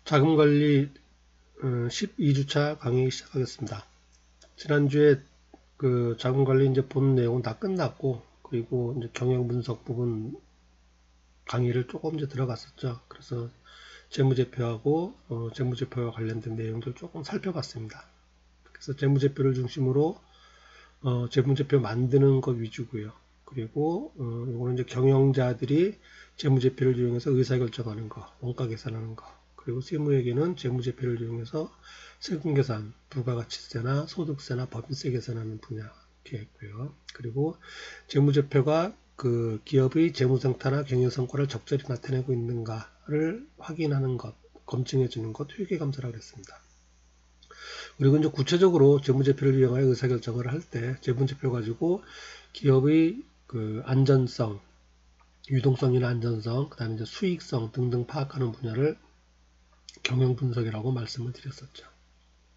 자금관리 12주차 강의 시작하겠습니다. 지난주에 그 자금관리 이제 본 내용은 다 끝났고, 그리고 이제 경영분석 부분 강의를 조금 이제 들어갔었죠. 그래서 재무제표하고 재무제표와 관련된 내용들 조금 살펴봤습니다. 그래서 재무제표를 중심으로 재무제표 만드는 것 위주고요. 그리고 이거는 이제 경영자들이 재무제표를 이용해서 의사결정하는 거, 원가 계산하는 거. 그리고 세무에게는 재무제표를 이용해서 세금계산, 부가가치세나 소득세나 법인세 계산하는 분야 이렇게 했고요. 그리고 재무제표가 그 기업의 재무상태나 경영성과를 적절히 나타내고 있는가를 확인하는 것, 검증해 주는 것, 회계감사라고 했습니다. 그리고 이제 구체적으로 재무제표를 이용하여 의사결정을 할 때 재무제표 가지고 기업의 그 안전성, 유동성이나 안전성, 그 다음에 이제 수익성 등등 파악하는 분야를 경영분석이라고 말씀을 드렸었죠.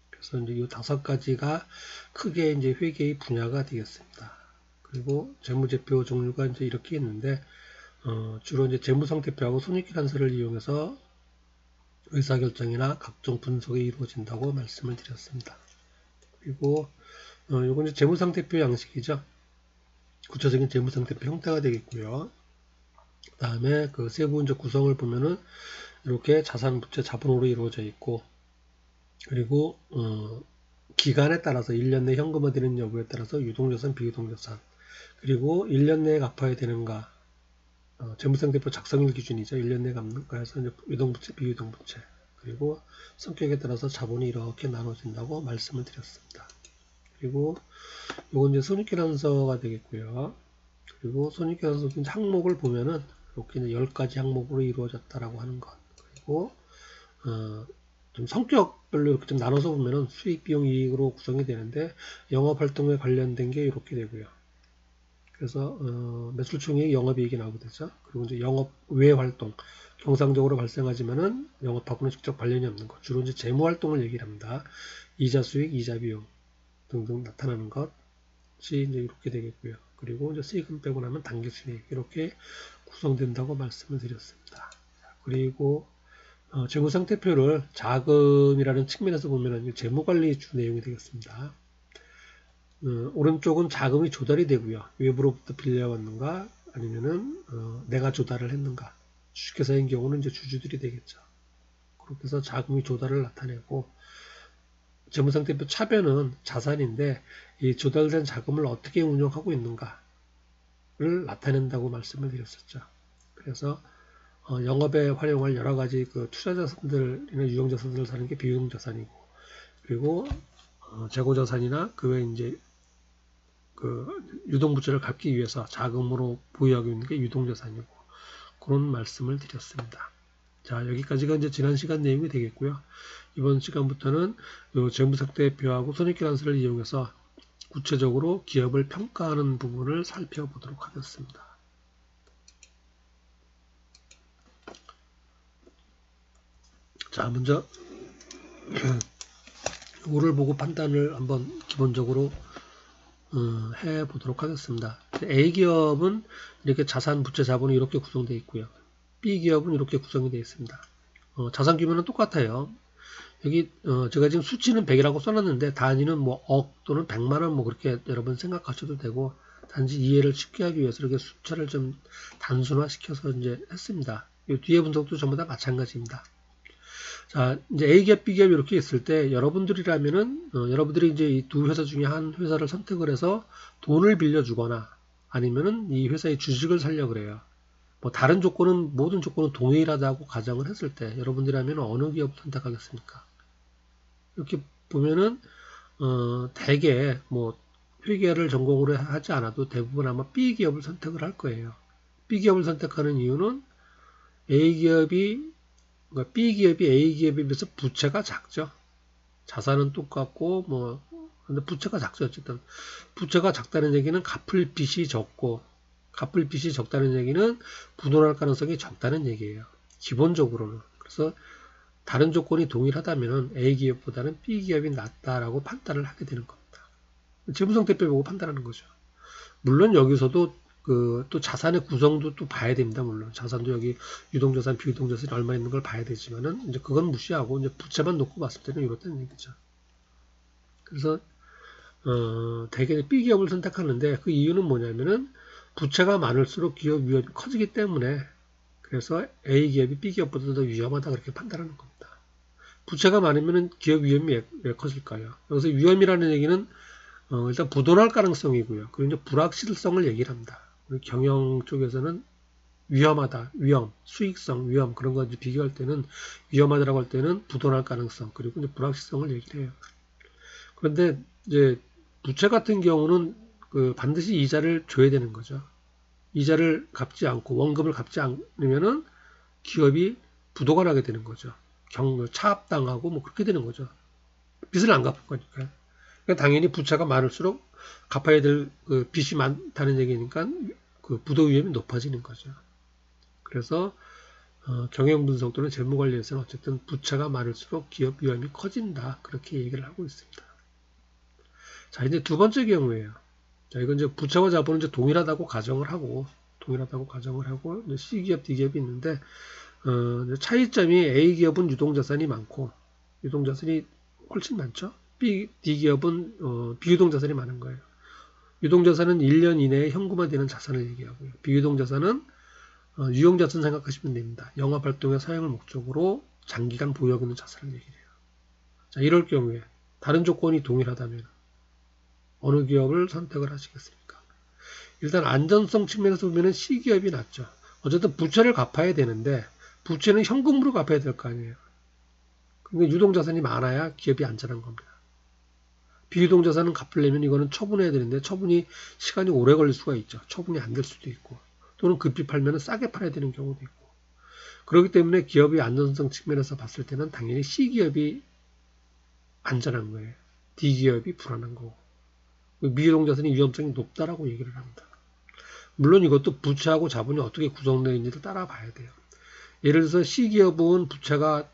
그래서 이제 이 5가지가 크게 이제 회계의 분야가 되겠습니다. 그리고 재무제표 종류가 이제 이렇게 있는데, 주로 이제 재무상태표하고 손익계산서를 이용해서 의사결정이나 각종 분석이 이루어진다고 말씀을 드렸습니다. 그리고 요건 이제 재무상태표 양식이죠. 구체적인 재무상태표 형태가 되겠고요. 그 다음에 그 세부 이제 구성을 보면은 이렇게 자산, 부채, 자본으로 이루어져 있고, 그리고 기간에 따라서 1년 내 현금화되는 여부에 따라서 유동자산, 비유동자산, 그리고 1년 내에 갚아야 되는가, 재무상태표 작성일 기준이죠. 1년 내에 갚는가 해서 이제 유동부채, 비유동부채, 그리고 성격에 따라서 자본이 이렇게 나눠진다고 말씀을 드렸습니다. 그리고 요건 이제 손익계산서가 되겠고요. 그리고 손익계산서 항목을 보면은 이렇게 이제 10가지 항목으로 이루어졌다라고 하는 것. 그리고 좀 성격별로 이렇게 좀 나눠서 보면은 수익, 비용, 이익으로 구성이 되는데 영업활동에 관련된 게 이렇게 되고요. 그래서 매출총액 영업이익이 나오게 되죠. 그리고 이제 영업 외 활동, 정상적으로 발생하지만은 영업하고는 직접 관련이 없는 것. 주로 이제 재무활동을 얘기를 합니다. 이자 수익, 이자 비용 등등 나타나는 것이 이제 이렇게 되겠고요. 그리고 이제 수익금 빼고 나면 당기순이익 이렇게 구성된다고 말씀을 드렸습니다. 그리고 재무상태표를 자금이라는 측면에서 보면 재무관리 주 내용이 되겠습니다. 오른쪽은 자금이 조달이 되고요. 외부로부터 빌려왔는가 아니면은 내가 조달을 했는가. 주식회사인 경우는 이제 주주들이 되겠죠. 그렇게 해서 자금이 조달을 나타내고, 재무상태표 차변은 자산인데 이 조달된 자금을 어떻게 운용하고 있는가를 나타낸다고 말씀을 드렸었죠. 그래서 영업에 활용할 여러 가지 그 투자자산들이나 유형자산들을 사는 게 비유형자산이고, 그리고 재고자산이나 그 외에 이제 그 유동부채를 갚기 위해서 자금으로 보유하고 있는 게 유동자산이고, 그런 말씀을 드렸습니다. 자, 여기까지가 이제 지난 시간 내용이 되겠고요. 이번 시간부터는 재무상태표하고 손익계산서를 이용해서 구체적으로 기업을 평가하는 부분을 살펴보도록 하겠습니다. 자, 먼저 이거를 보고 판단을 한번 기본적으로 해보도록 하겠습니다. A기업은 이렇게 자산, 부채, 자본이 이렇게 구성되어 있고요. B기업은 이렇게 구성이 되어 있습니다. 자산 규모는 똑같아요. 여기 제가 지금 수치는 100이라고 써놨는데 단위는 뭐 억 또는 100만원 뭐 그렇게 여러분 생각하셔도 되고, 단지 이해를 쉽게 하기 위해서 이렇게 숫자를 좀 단순화시켜서 이제 했습니다. 이 뒤에 분석도 전부 다 마찬가지입니다. 자, 이제 A기업, B기업 이렇게 있을 때 여러분들이라면은 여러분들이 이제 이 두 회사 중에 한 회사를 선택을 해서 돈을 빌려주거나 아니면은 이 회사의 주식을 살려 그래요. 뭐 다른 조건은 모든 조건은 동일하다고 가정을 했을 때 여러분들이라면 어느 기업을 선택하겠습니까? 이렇게 보면은 대개 뭐 회계를 전공으로 하지 않아도 대부분 아마 B기업을 선택을 할 거예요. B기업을 선택하는 이유는 그러니까 B기업이 A기업에 비해서 부채가 작죠. 자산은 똑같고 뭐 근데 부채가 작죠. 어쨌든 부채가 작다는 얘기는 갚을 빚이 적고, 갚을 빚이 적다는 얘기는 부도날 가능성이 적다는 얘기예요. 기본적으로는. 그래서 다른 조건이 동일하다면 A기업보다는 B기업이 낫다라고 판단을 하게 되는 겁니다. 재무상태표 보고 판단하는 거죠. 물론 여기서도 그 또 자산의 구성도 또 봐야 됩니다. 물론 자산도 여기 유동자산, 비유동자산이 얼마 있는 걸 봐야 되지만은 이제 그건 무시하고 이제 부채만 놓고 봤을 때는 이렇다는 얘기죠. 그래서 대개 B기업을 선택하는데 그 이유는 뭐냐면은 부채가 많을수록 기업 위험이 커지기 때문에 그래서 A기업이 B기업보다 더 위험하다 그렇게 판단하는 겁니다. 부채가 많으면 기업 위험이 왜 커질까요? 여기서 위험이라는 얘기는 일단 부도날 가능성이고요. 그리고 이제 불확실성을 얘기를 합니다. 우리 경영 쪽에서는 위험하다, 위험, 수익성, 위험 그런 거 이제 비교할 때는 위험하다라고 할 때는 부도날 가능성 그리고 이제 불확실성을 얘기를 해요. 그런데 이제 부채 같은 경우는 그 반드시 이자를 줘야 되는 거죠. 이자를 갚지 않고 원금을 갚지 않으면은 기업이 부도가 나게 되는 거죠. 차압당하고 뭐 그렇게 되는 거죠. 빚을 안 갚을 거니까. 그러니까 당연히 부채가 많을수록 갚아야 될 그 빚이 많다는 얘기니까 그 부도 위험이 높아지는 거죠. 그래서 경영 분석 또는 재무 관리에서는 어쨌든 부채가 많을수록 기업 위험이 커진다. 그렇게 얘기를 하고 있습니다. 자, 이제 두 번째 경우예요. 자, 이건 이제 부채와 자본은 이제 동일하다고 가정을 하고 이제 C기업, D기업이 있는데 차이점이 A기업은 유동자산이 많고 유동자산이 훨씬 많죠. D기업은 비유동자산이 많은 거예요. 유동자산은 1년 이내에 현금화되는 자산을 얘기하고요. 비유동자산은 유용자산 생각하시면 됩니다. 영업활동의 사용을 목적으로 장기간 보유하고 있는 자산을 얘기해요. 자, 이럴 경우에 다른 조건이 동일하다면 어느 기업을 선택을 하시겠습니까? 일단 안전성 측면에서 보면 C기업이 낫죠. 어쨌든 부채를 갚아야 되는데 부채는 현금으로 갚아야 될 거 아니에요. 그러니까 유동자산이 많아야 기업이 안전한 겁니다. 비유동자산은 갚으려면 이거는 처분해야 되는데 처분이 시간이 오래 걸릴 수가 있죠. 처분이 안 될 수도 있고 또는 급히 팔면 싸게 팔아야 되는 경우도 있고 그렇기 때문에 기업의 안전성 측면에서 봤을 때는 당연히 C기업이 안전한 거예요. D기업이 불안한 거고 비유동자산이 위험성이 높다라고 얘기를 합니다. 물론 이것도 부채하고 자본이 어떻게 구성되어 있는지를 따라봐야 돼요. 예를 들어서 C기업은 부채가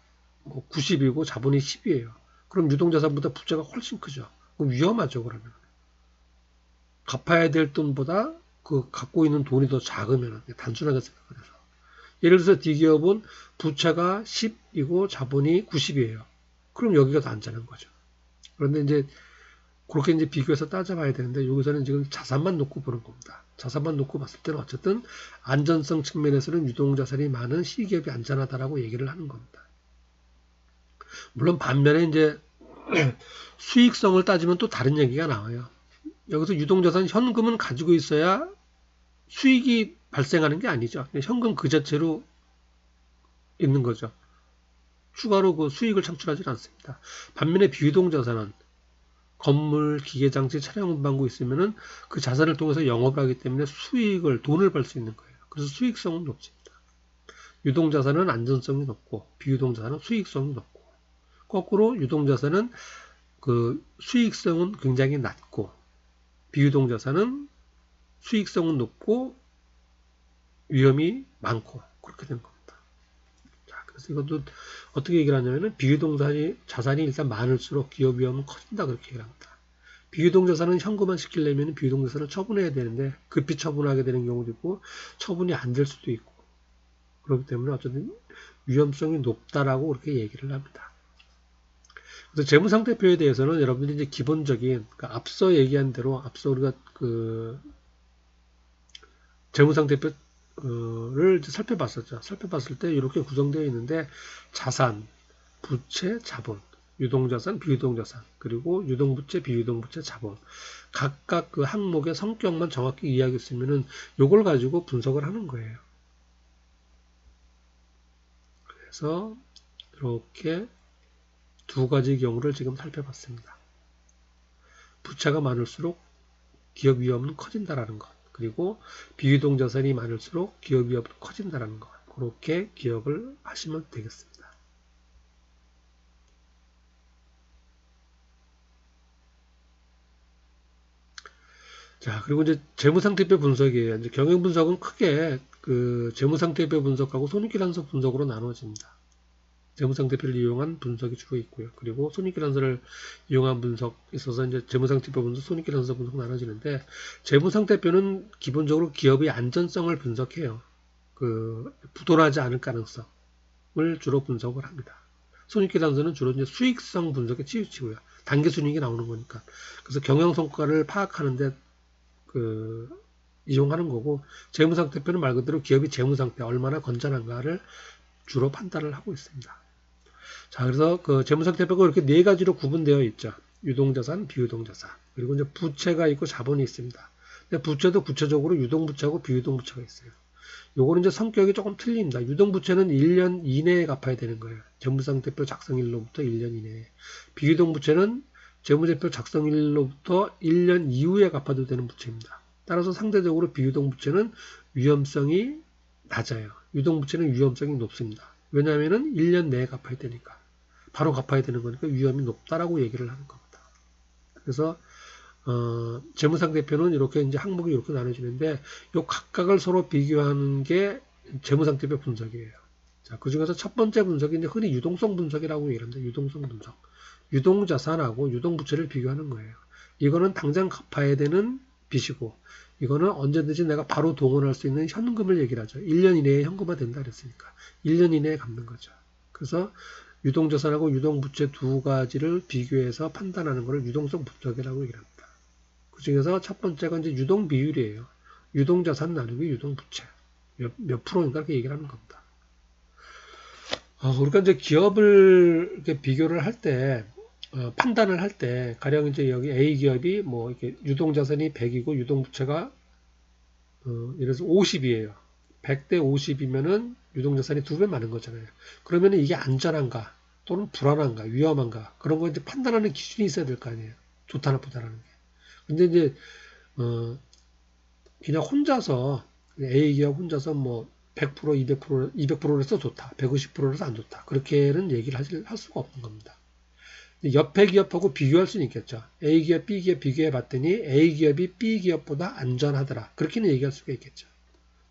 90이고 자본이 10이에요. 그럼 유동자산보다 부채가 훨씬 크죠. 그럼 위험하죠, 그러면. 갚아야 될 돈보다 그 갖고 있는 돈이 더 작으면 단순하게 생각을 해서. 예를 들어서 D기업은 부채가 10이고 자본이 90이에요. 그럼 여기가 더 안전한 거죠. 그런데 이제 그렇게 이제 비교해서 따져봐야 되는데 여기서는 지금 자산만 놓고 보는 겁니다. 자산만 놓고 봤을 때는 어쨌든 안전성 측면에서는 유동자산이 많은 C기업이 안전하다라고 얘기를 하는 겁니다. 물론 반면에 이제 수익성을 따지면 또 다른 얘기가 나와요. 여기서 유동자산 현금은 가지고 있어야 수익이 발생하는 게 아니죠. 현금 그 자체로 있는 거죠. 추가로 그 수익을 창출하지 않습니다. 반면에 비유동자산은 건물, 기계장치, 차량 운반구 있으면은 그 자산을 통해서 영업을 하기 때문에 돈을 벌 수 있는 거예요. 그래서 수익성은 높습니다. 유동자산은 안전성이 높고 비유동자산은 수익성이 높고 거꾸로 유동자산은 그 수익성은 굉장히 낮고 비유동자산은 수익성은 높고 위험이 많고 그렇게 되는 겁니다. 자, 그래서 이것도 어떻게 얘기를 하냐면은 자산이 일단 많을수록 기업 위험은 커진다 그렇게 얘기를 합니다. 비유동자산은 현금화 시키려면 비유동자산을 처분해야 되는데 급히 처분하게 되는 경우도 있고 처분이 안 될 수도 있고 그렇기 때문에 어쨌든 위험성이 높다라고 그렇게 얘기를 합니다. 그래서 재무상태표에 대해서는 여러분들이 이제 기본적인 그러니까 앞서 얘기한 대로 앞서 우리가 그 재무상태표를 살펴봤었죠. 살펴봤을 때 이렇게 구성되어 있는데 자산, 부채, 자본, 유동자산, 비유동자산, 그리고 유동부채, 비유동부채, 자본. 각각 그 항목의 성격만 정확히 이해하겠으면은 요걸 가지고 분석을 하는 거예요. 그래서 이렇게 두 가지 경우를 지금 살펴봤습니다. 부채가 많을수록 기업 위험은 커진다라는 것. 그리고 비유동자산이 많을수록 기업 위험은 커진다라는 것. 그렇게 기억을 하시면 되겠습니다. 자, 그리고 이제 재무상태표 분석이에요. 이제 경영 분석은 크게 그 재무상태표 분석하고 손익계산서 분석으로 나눠집니다. 재무상태표를 이용한 분석이 주로 있고요. 그리고 손익계산서를 이용한 분석 있어서 이제 재무상태표 분석, 손익계산서 분석 나눠지는데 재무상태표는 기본적으로 기업의 안전성을 분석해요. 그 부도나지 않을 가능성을 주로 분석을 합니다. 손익계산서는 주로 이제 수익성 분석에 치우치고요. 단기순이익이 나오는 거니까. 그래서 경영성과를 파악하는데 이용하는 거고, 재무상태표는 말 그대로 기업의 재무상태 얼마나 건전한가를 주로 판단을 하고 있습니다. 자, 그래서 그 재무상태표가 이렇게 네 가지로 구분되어 있죠. 유동자산, 비유동자산. 그리고 이제 부채가 있고 자본이 있습니다. 근데 부채도 구체적으로 유동부채하고 비유동부채가 있어요. 요거는 이제 성격이 조금 틀립니다. 유동부채는 1년 이내에 갚아야 되는 거예요. 재무상태표 작성일로부터 1년 이내에. 비유동부채는 재무제표 작성일로부터 1년 이후에 갚아도 되는 부채입니다. 따라서 상대적으로 비유동부채는 위험성이 낮아요. 유동부채는 위험성이 높습니다. 왜냐하면 1년 내에 갚아야 되니까. 바로 갚아야 되는 거니까 위험이 높다라고 얘기를 하는 겁니다. 그래서 재무상태표는 이렇게 이제 항목이 이렇게 나눠지는데 요 각각을 서로 비교하는 게 재무상태표 분석이에요. 자, 그 중에서 첫 번째 분석이 이제 흔히 유동성 분석이라고 얘기를 합니다. 유동성 분석. 유동자산하고 유동부채를 비교하는 거예요. 이거는 당장 갚아야 되는 빚이고 이거는 언제든지 내가 바로 동원할 수 있는 현금을 얘기를 하죠. 1년 이내에 현금화 된다 그랬으니까 1년 이내에 갚는 거죠. 그래서 유동자산하고 유동부채 두 가지를 비교해서 판단하는 것을 유동성 분석이라고 얘기를 합니다. 그 중에서 첫 번째가 이제 유동비율이에요. 유동자산 나누기 유동부채. 몇 프로인가 이렇게 얘기를 하는 겁니다. 우리가 이제 기업을 이렇게 비교를 할 때, 판단을 할 때, 가령 이제 여기 A 기업이 뭐 이렇게 유동자산이 100이고 유동부채가, 예를 들어서 50이에요. 100대 50이면은 유동자산이 2배 많은 거잖아요. 그러면은 이게 안전한가, 또는 불안한가, 위험한가, 그런 거 이제 판단하는 기준이 있어야 될 거 아니에요. 좋다, 나쁘다라는 게. 근데 이제, 그냥 혼자서, A 기업 혼자서 뭐, 100%, 200%라서 좋다. 150%라서 안 좋다. 그렇게는 얘기를 할 수가 없는 겁니다. 옆에 기업하고 비교할 수는 있겠죠. A 기업, B 기업 비교해 봤더니 A 기업이 B 기업보다 안전하더라. 그렇게는 얘기할 수가 있겠죠.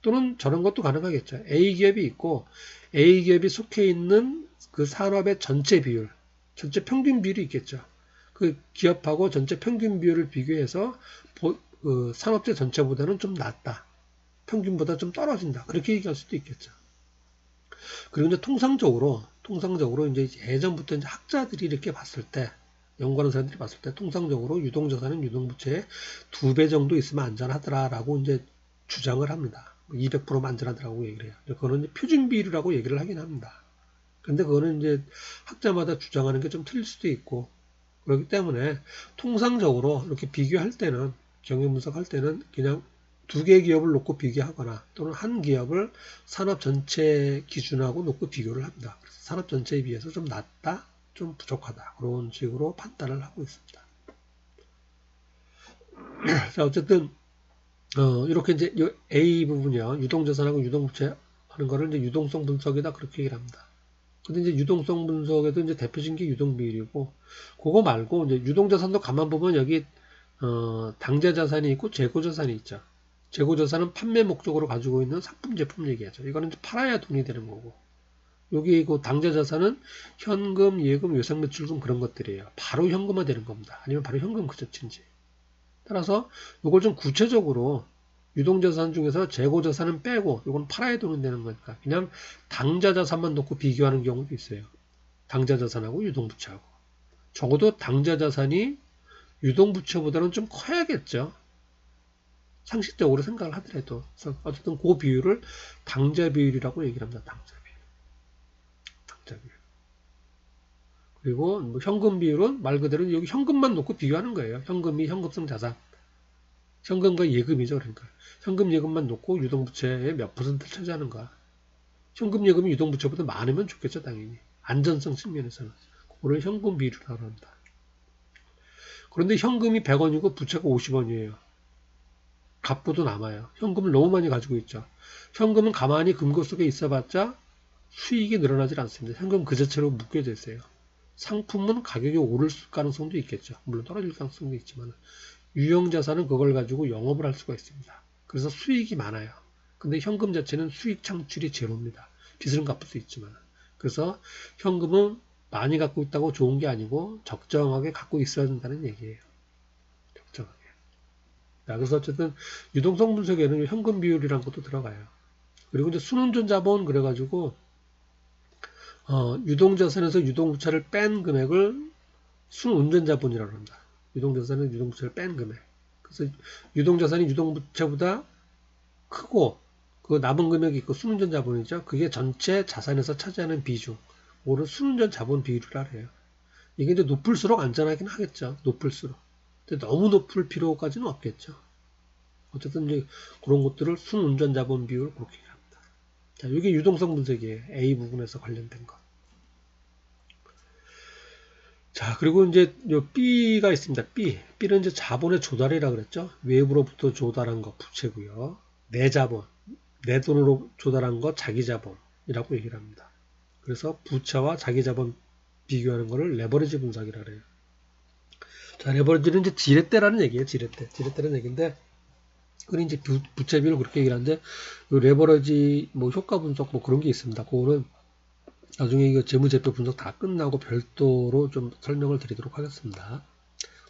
또는 저런 것도 가능하겠죠. A 기업이 있고 A 기업이 속해 있는 그 산업의 전체 비율, 전체 평균 비율이 있겠죠. 그 기업하고 전체 평균 비율을 비교해서 산업재 전체보다는 좀 낮다. 평균보다 좀 떨어진다. 그렇게 얘기할 수도 있겠죠. 그리고 이제 통상적으로 이제 예전부터 이제 학자들이 이렇게 봤을 때, 연구하는 사람들이 봤을 때, 통상적으로 유동자산은 유동부채의 2배 정도 있으면 안전하더라라고 이제 주장을 합니다. 200%면 안전하더라고 얘기를 해요. 그거는 이제 표준 비율이라고 얘기를 하긴 합니다. 근데 그거는 이제 학자마다 주장하는 게 좀 틀릴 수도 있고, 그렇기 때문에 통상적으로 이렇게 비교할 때는, 경영 분석할 때는 그냥 2개의 기업을 놓고 비교하거나 또는 한 기업을 산업 전체 기준하고 놓고 비교를 합니다. 그래서 산업 전체에 비해서 좀 낮다, 좀 부족하다. 그런 식으로 판단을 하고 있습니다. 자, 어쨌든, 이렇게 이제 A 부분이요. 유동자산하고 유동부채 하는 거를 이제 유동성 분석이다. 그렇게 얘기를 합니다. 근데 이제 유동성 분석에도 이제 대표적인 게 유동비율이고, 그거 말고 이제 유동자산도 가만 보면 여기, 당좌자산이 있고 재고자산이 있죠. 재고자산은 판매 목적으로 가지고 있는 상품 제품 얘기하죠. 이거는 이제 팔아야 돈이 되는 거고. 여기 그 당좌자산은 현금, 예금, 외상매출금 그런 것들이에요. 바로 현금화 되는 겁니다. 아니면 바로 현금 그 자체인지. 따라서 이걸 좀 구체적으로 유동자산 중에서 재고자산은 빼고 이건 팔아야 돈이 되는 거니까 그냥 당좌자산만 놓고 비교하는 경우도 있어요. 당좌자산하고 유동부채하고. 적어도 당좌자산이 유동부채보다는 좀 커야겠죠. 상식적으로 생각을 하더라도. 그래서 어쨌든 그 비율을 당좌 비율이라고 얘기를 합니다. 당좌 비율. 당좌 비율. 그리고 뭐 현금 비율은 말 그대로 여기 현금만 놓고 비교하는 거예요. 현금이 현금성 자산. 현금과 예금이죠. 그러니까. 현금 예금만 놓고 유동부채의 몇 퍼센트를 차지하는가. 현금 예금이 유동부채보다 많으면 좋겠죠. 당연히. 안전성 측면에서는. 그거를 현금 비율이라고 합니다. 그런데 현금이 100원이고 부채가 50원이에요. 값보도 남아요. 현금을 너무 많이 가지고 있죠. 현금은 가만히 금고 속에 있어봤자 수익이 늘어나질 않습니다. 현금 그 자체로 묶여져 있어요. 상품은 가격이 오를 가능성도 있겠죠. 물론 떨어질 가능성도 있지만 유형자산은 그걸 가지고 영업을 할 수가 있습니다. 그래서 수익이 많아요. 근데 현금 자체는 수익 창출이 제로입니다. 빚은 갚을 수 있지만 그래서 현금은 많이 갖고 있다고 좋은 게 아니고 적정하게 갖고 있어야 된다는 얘기예요. 적정하게. 자, 그래서 어쨌든 유동성 분석에는 현금 비율이라는 것도 들어가요. 그리고 이제 순운전 자본 그래가지고 유동자산에서 유동부채를 뺀 금액을 순운전 자본이라고 합니다. 유동자산은 유동부채를 뺀 금액. 그래서 유동자산이 유동부채보다 크고 그 남은 금액이 있고 순운전 자본이죠. 그게 전체 자산에서 차지하는 비중. 오를 순운전 자본 비율이라 해요. 이게 이제 높을수록 안전하긴 하겠죠. 높을수록. 근데 너무 높을 필요까지는 없겠죠. 어쨌든 이제 그런 것들을 순운전 자본 비율 그렇게 합니다. 자, 이게 유동성 분석이에요. A 부분에서 관련된 거. 자, 그리고 이제 요 B가 있습니다. B는 이제 자본의 조달이라 그랬죠. 외부로부터 조달한 거 부채고요. 내 자본, 내 돈으로 조달한 거 자기 자본이라고 얘기를 합니다. 그래서 부채와 자기 자본 비교하는 거를 레버리지 분석이라 그래요. 자, 레버리지는 이제 지렛대라는 얘기예요. 지렛대라는 얘기인데, 그건 이제 부채 비율을 그렇게 얘기를 하는데, 요 레버리지 뭐 효과 분석 뭐 그런 게 있습니다. 그거는 나중에 이거 재무제표 분석 다 끝나고 별도로 좀 설명을 드리도록 하겠습니다.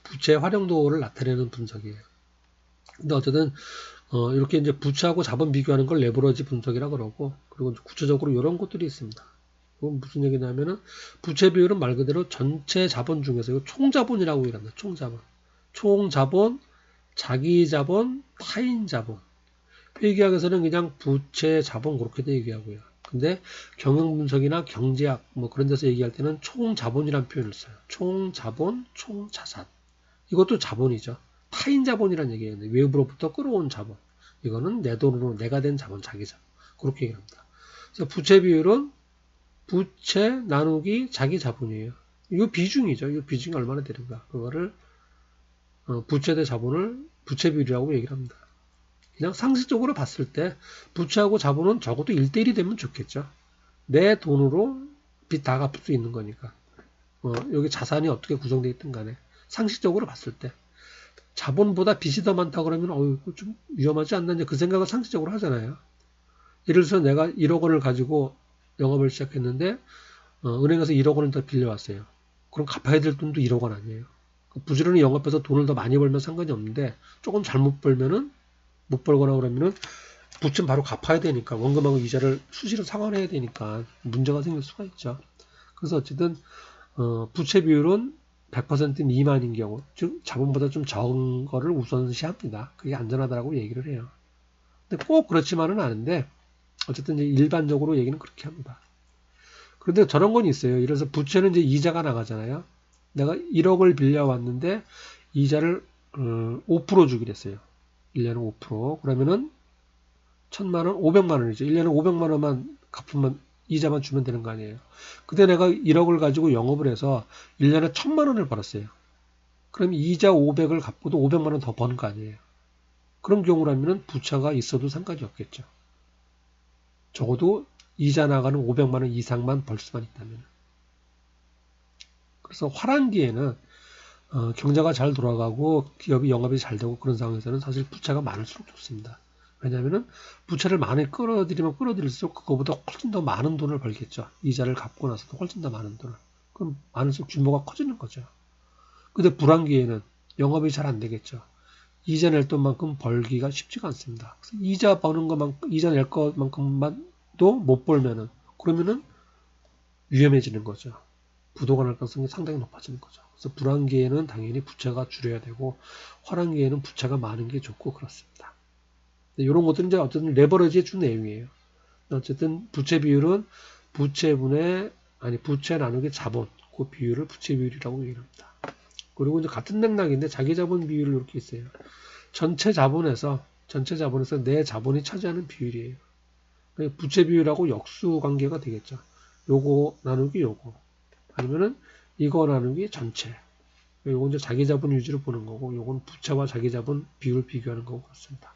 부채 활용도를 나타내는 분석이에요. 근데 어쨌든 이렇게 이제 부채하고 자본 비교하는 걸 레버리지 분석이라 그러고, 그리고 구체적으로 이런 것들이 있습니다. 그건 무슨 얘기냐면은 부채 비율은 말 그대로 전체 자본 중에서 이거 총자본이라고 얘기합니다. 총자본. 총자본, 자기 자본, 타인 자본. 회계학에서는 그냥 부채 자본 그렇게도 얘기하고요. 근데 경영분석이나 경제학 뭐 그런 데서 얘기할 때는 총자본이라는 표현을 써요. 총자본, 총자산. 이것도 자본이죠. 타인 자본이라는 얘기예요. 외부로부터 끌어온 자본. 이거는 내 돈으로 내가 된 자본, 자기 자본. 그렇게 얘기합니다. 그래서 부채 비율은 부채 나누기 자기 자본이에요. 이거 비중이죠. 이거 비중이 얼마나 되는가. 그거를 부채 대 자본을 부채 비율이라고 얘기를 합니다. 그냥 상식적으로 봤을 때 부채하고 자본은 적어도 1대1이 되면 좋겠죠. 내 돈으로 빚 다 갚을 수 있는 거니까. 여기 자산이 어떻게 구성되어 있든 간에 상식적으로 봤을 때 자본보다 빚이 더 많다 그러면 좀 위험하지 않나 그 생각을 상식적으로 하잖아요. 예를 들어서 내가 1억 원을 가지고 영업을 시작했는데 은행에서 1억 원을 더 빌려왔어요. 그럼 갚아야 될 돈도 1억 원 아니에요. 부지런히 영업해서 돈을 더 많이 벌면 상관이 없는데 조금 잘못 벌면은 못 벌거나 그러면은 부채는 바로 갚아야 되니까 원금하고 이자를 수시로 상환해야 되니까 문제가 생길 수가 있죠. 그래서 어쨌든 부채 비율은 100% 미만인 경우, 즉 자본보다 좀 적은 거를 우선시합니다. 그게 안전하다고 얘기를 해요. 근데 꼭 그렇지만은 않은데 어쨌든 이제 일반적으로 얘기는 그렇게 합니다. 그런데 저런 건 있어요. 예를 들어서 부채는 이제 이자가 나가잖아요. 내가 1억을 빌려왔는데 이자를 5% 주기로 했어요. 1년에 5%. 그러면은 1000만 원, 500만 원이죠. 1년에 500만 원만 갚으면 이자만 주면 되는 거 아니에요. 근데 내가 1억을 가지고 영업을 해서 1년에 1000만 원을 벌었어요. 그럼 이자 500을 갚고도 500만 원 더 버는 거 아니에요. 그런 경우라면 부채가 있어도 상관이 없겠죠. 적어도 이자 나가는 500만 원 이상만 벌 수만 있다면. 그래서 화랑기에는 경제가 잘 돌아가고 기업이 영업이 잘 되고 그런 상황에서는 사실 부채가 많을수록 좋습니다. 왜냐하면 부채를 많이 끌어들이면 끌어들일수록 그거보다 훨씬 더 많은 돈을 벌겠죠. 이자를 갚고 나서도 훨씬 더 많은 돈을. 그럼 많을수록 규모가 커지는 거죠. 근데 불황기에는 영업이 잘 안 되겠죠. 이자 낼 돈만큼 벌기가 쉽지가 않습니다. 그래서 이자 버는 것만큼, 이자 낼 것만큼만도 못 벌면은, 그러면은 위험해지는 거죠. 부도가 날 가능성이 상당히 높아지는 거죠. 그래서 불황기에는 당연히 부채가 줄여야 되고, 화랑기에는 부채가 많은 게 좋고 그렇습니다. 이런 것들은 이제 어쨌든 레버리지에 준 내용이에요. 어쨌든 부채 비율은 부채 나누기 자본, 그 비율을 부채 비율이라고 얘기합니다. 그리고 이제 같은 맥락인데 자기 자본 비율을 이렇게 있어요. 전체 자본에서 내 자본이 차지하는 비율이에요. 부채 비율하고 역수 관계가 되겠죠. 요거 나누기 요거. 아니면은 이거 나누기 전체. 요거 이제 자기 자본 유지를 보는 거고, 요건 부채와 자기 자본 비율을 비교하는 거고 그렇습니다.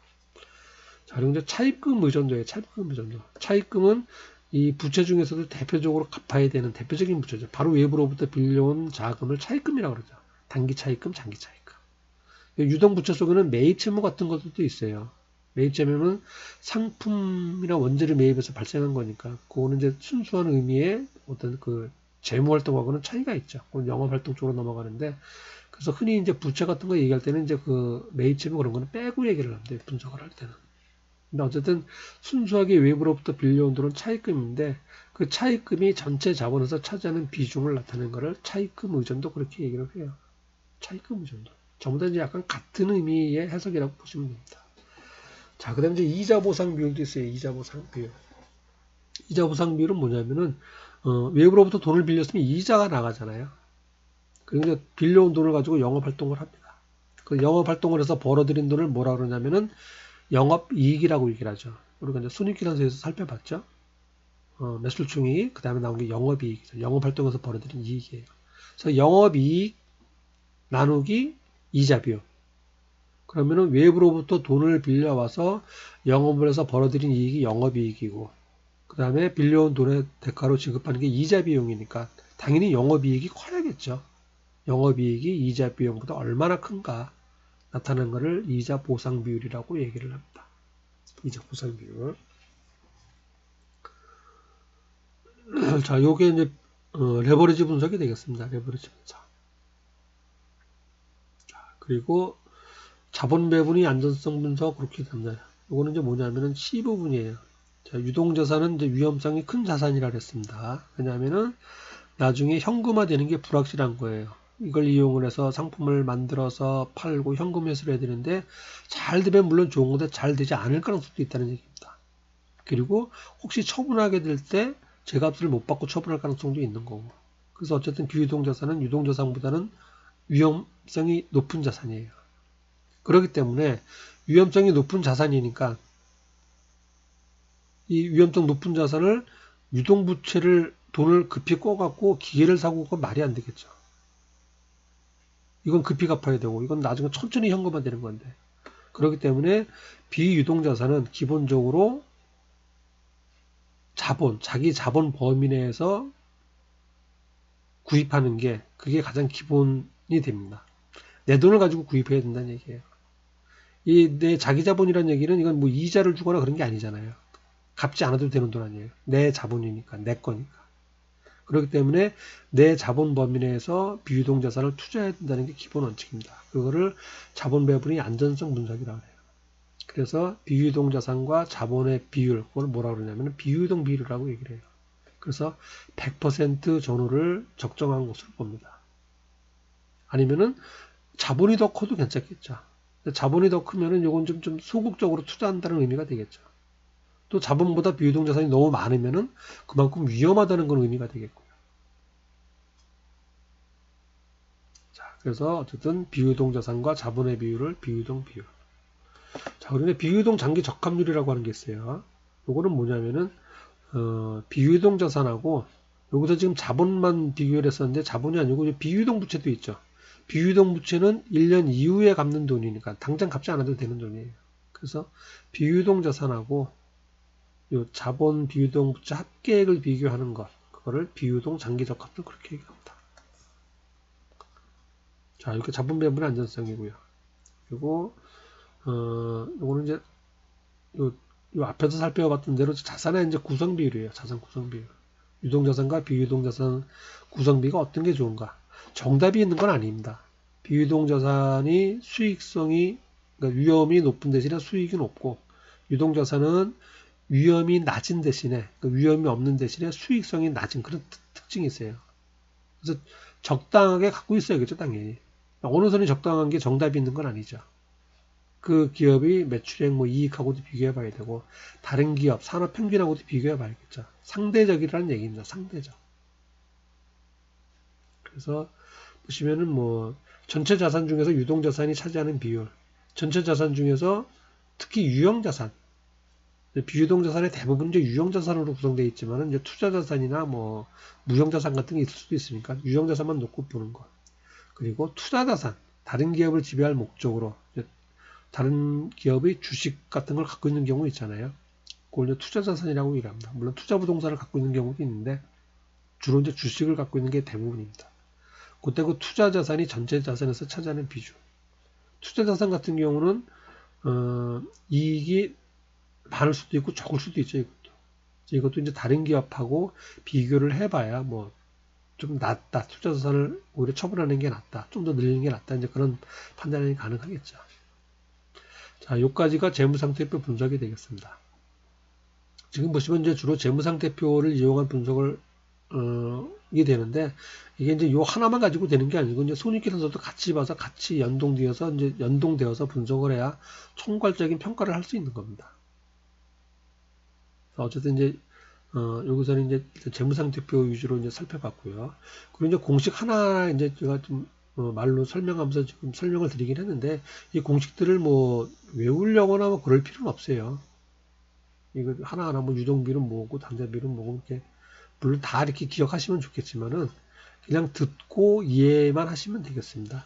자, 그리고 이제 차입금 의존도예요. 차입금 의존도. 차입금은 이 부채 중에서도 대표적으로 갚아야 되는 대표적인 부채죠. 바로 외부로부터 빌려온 자금을 차입금이라고 그러죠. 단기 차입금, 장기 차입금. 유동 부채 속에는 매입 채무 같은 것들도 있어요. 매입자면은 상품이나 원재료 매입에서 발생한 거니까 그거는 이제 순수한 의미의 어떤 그 재무 활동하고는 차이가 있죠. 그건 영업 활동 쪽으로 넘어가는데 그래서 흔히 이제 부채 같은 거 얘기할 때는 이제 그 매입채무 그런 거는 빼고 얘기를 합니다. 분석을 할 때는. 근데 어쨌든 순수하게 외부로부터 빌려온 돈은 차입금인데 그 차입금이 전체 자본에서 차지하는 비중을 나타내는 것을 차입금 의존도 그렇게 얘기를 해요. 차입금 의존도. 전부 다 이제 약간 같은 의미의 해석이라고 보시면 됩니다. 자, 그 다음에 이제 이자 보상 비율도 있어요. 이자 보상 비율. 이자 보상 비율은 뭐냐면은, 외부로부터 돈을 빌렸으면 이자가 나가잖아요. 그리고 이제 빌려온 돈을 가지고 영업 활동을 합니다. 그 영업 활동을 해서 벌어들인 돈을 뭐라 그러냐면은 영업이익이라고 얘기를 하죠. 우리가 이제 손익계산서에서 살펴봤죠. 매출총이익, 그 다음에 나온 게 영업이익이죠. 영업활동에서 벌어들인 이익이에요. 그래서 영업이익 나누기 이자 비용. 그러면은 외부로부터 돈을 빌려와서 영업을 해서 벌어들인 이익이 영업이익이고, 그 다음에 빌려온 돈의 대가로 지급하는 게 이자 비용이니까 당연히 영업이익이 커야겠죠. 영업이익이 이자 비용보다 얼마나 큰가 나타나는 것을 이자 보상 비율이라고 얘기를 합니다. 이자 보상 비율. 자, 요게 이제 레버리지 분석이 되겠습니다. 레버리지 분석. 자, 그리고 자본 배분이 안전성 분석 그렇게 됩니다. 요거는 이제 뭐냐면은 C 부분이에요. 자, 유동자산은 이제 위험성이 큰 자산이라 그랬습니다. 왜냐하면은 나중에 현금화되는 게 불확실한 거예요. 이걸 이용을 해서 상품을 만들어서 팔고 현금 회수를 해야 되는데 잘 되면 물론 좋은 건데 잘 되지 않을 가능성도 있다는 얘기입니다. 그리고 혹시 처분하게 될 때 제값을 못 받고 처분할 가능성도 있는 거고. 그래서 어쨌든 비유동자산은 유동자산보다는 위험성이 높은 자산이에요. 그렇기 때문에 위험성이 높은 자산이니까 이 위험성 높은 자산을 유동부채를 돈을 급히 꿔갖고 기계를 사고 그건 말이 안 되겠죠. 이건 급히 갚아야 되고 이건 나중에 천천히 현금화 되는 건데 그렇기 때문에 비유동자산은 기본적으로 자본, 자기 자본 범위 내에서 구입하는 게 그게 가장 기본이 됩니다. 내 돈을 가지고 구입해야 된다는 얘기예요. 이 내 자기 자본이라는 얘기는 이건 뭐 이자를 주거나 그런 게 아니잖아요. 갚지 않아도 되는 돈 아니에요. 내 자본이니까, 내 거니까. 그렇기 때문에 내 자본 범위 내에서 비유동 자산을 투자해야 된다는 게 기본 원칙입니다. 그거를 자본 배분의 안전성 분석이라고 해요. 그래서 비유동 자산과 자본의 비율, 그걸 뭐라고 그러냐면 비유동 비율이라고 얘기를 해요. 그래서 100% 전후를 적정한 것으로 봅니다. 아니면은 자본이 더 커도 괜찮겠죠. 자본이 더 크면은 이건 좀 소극적으로 투자한다는 의미가 되겠죠. 또 자본보다 비유동 자산이 너무 많으면은 그만큼 위험하다는 건 의미가 되겠고요. 자, 그래서 어쨌든 비유동 자산과 자본의 비율을 비유동 비율. 자, 그런데 비유동 장기 적합률이라고 하는 게 있어요. 요거는 뭐냐면은 비유동 자산하고 여기서 지금 자본만 비교를 했었는데 자본이 아니고 비유동 부채도 있죠. 비유동 부채는 1년 이후에 갚는 돈이니까 당장 갚지 않아도 되는 돈이에요. 그래서 비유동 자산하고 요 자본 비유동 부채 합계액을 비교하는 것 그거를 비유동 장기적합도 그렇게 얘기합니다. 자, 이렇게 자본 배분의 안전성이고요. 그리고 요거는 이제 요 앞에서 살펴봤던 대로 자산의 이제 구성 비율이에요. 자산 구성 비율. 유동자산과 비유동자산 구성비가 어떤 게 좋은가? 정답이 있는 건 아닙니다. 비유동자산이 수익성이 그러니까 위험이 높은 대신에 수익이 높고 유동자산은 위험이 낮은 대신에 그러니까 위험이 없는 대신에 수익성이 낮은 그런 특징이 있어요. 그래서 적당하게 갖고 있어야겠죠, 당연히. 어느 선이 적당한 게 정답이 있는 건 아니죠. 그 기업이 매출액 뭐 이익하고도 비교해 봐야 되고 다른 기업 산업 평균하고도 비교해 봐야겠죠. 상대적이라는 얘기입니다. 상대적. 그래서 보시면은 뭐 전체 자산 중에서 유동 자산이 차지하는 비율, 전체 자산 중에서 특히 유형 자산, 비유동 자산의 대부분 이제 유형 자산으로 구성되어 있지만은 이제 투자 자산이나 뭐 무형 자산 같은 게 있을 수도 있으니까 유형 자산만 놓고 보는 것. 그리고 투자 자산, 다른 기업을 지배할 목적으로 다른 기업의 주식 같은 걸 갖고 있는 경우 있잖아요. 그걸 이제 투자 자산이라고 얘기합니다. 물론 투자 부동산을 갖고 있는 경우도 있는데 주로 이제 주식을 갖고 있는 게 대부분입니다. 그때 그 투자 자산이 전체 자산에서 차지하는 비중. 투자 자산 같은 경우는 이익이 많을 수도 있고 적을 수도 있죠. 이것도 이제 다른 기업하고 비교를 해봐야 뭐 좀 낫다. 투자자산을 오히려 처분하는 게 낫다. 좀 더 늘리는 게 낫다. 이제 그런 판단이 가능하겠죠. 자, 요까지가 재무상태표 분석이 되겠습니다. 지금 보시면 이제 주로 재무상태표를 이용한 분석을 이게 되는데 이게 이제 요 하나만 가지고 되는 게 아니고 이제 손익계산서도 같이 봐서 같이 연동되어서 분석을 해야 총괄적인 평가를 할 수 있는 겁니다. 어쨌든 이제 여기서는 이제 재무상태표 위주로 이제 살펴봤고요. 그리고 이제 공식 하나 이제 제가 좀 말로 설명하면서 지금 설명을 드리긴 했는데 이 공식들을 뭐 외우려거나 뭐 그럴 필요는 없어요. 이거 하나하나 뭐 유동비는 뭐고 당좌비는 뭐고 이렇게 물론 다 이렇게 기억하시면 좋겠지만은 그냥 듣고 이해만 하시면 되겠습니다.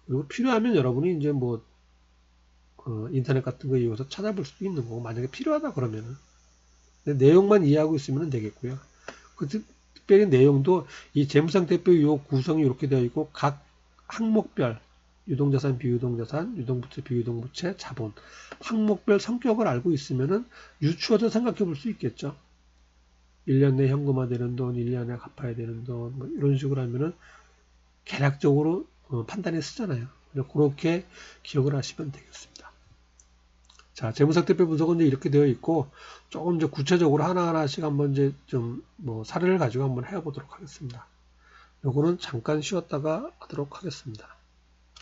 그리고 필요하면 여러분이 이제 뭐 인터넷 같은 거 이용해서 찾아볼 수도 있는 거고 만약에 필요하다 그러면은 내용만 이해하고 있으면 되겠고요. 그 특별히 내용도 이 재무상태표 요 구성이 이렇게 되어 있고 각 항목별 유동자산, 비유동자산, 유동부채, 비유동부채, 자본 항목별 성격을 알고 있으면은 유추어서 생각해 볼 수 있겠죠. 1년 내 현금화되는 돈, 1년에 갚아야 되는 돈, 뭐 이런 식으로 하면은 계략적으로 판단에 쓰잖아요. 그렇게 기억을 하시면 되겠습니다. 자, 재무상태표 분석은 이제 이렇게 되어 있고 조금 이제 구체적으로 하나하나씩 한번 이제 좀 뭐 사례를 가지고 한번 해보도록 하겠습니다. 요거는 잠깐 쉬었다가 하도록 하겠습니다.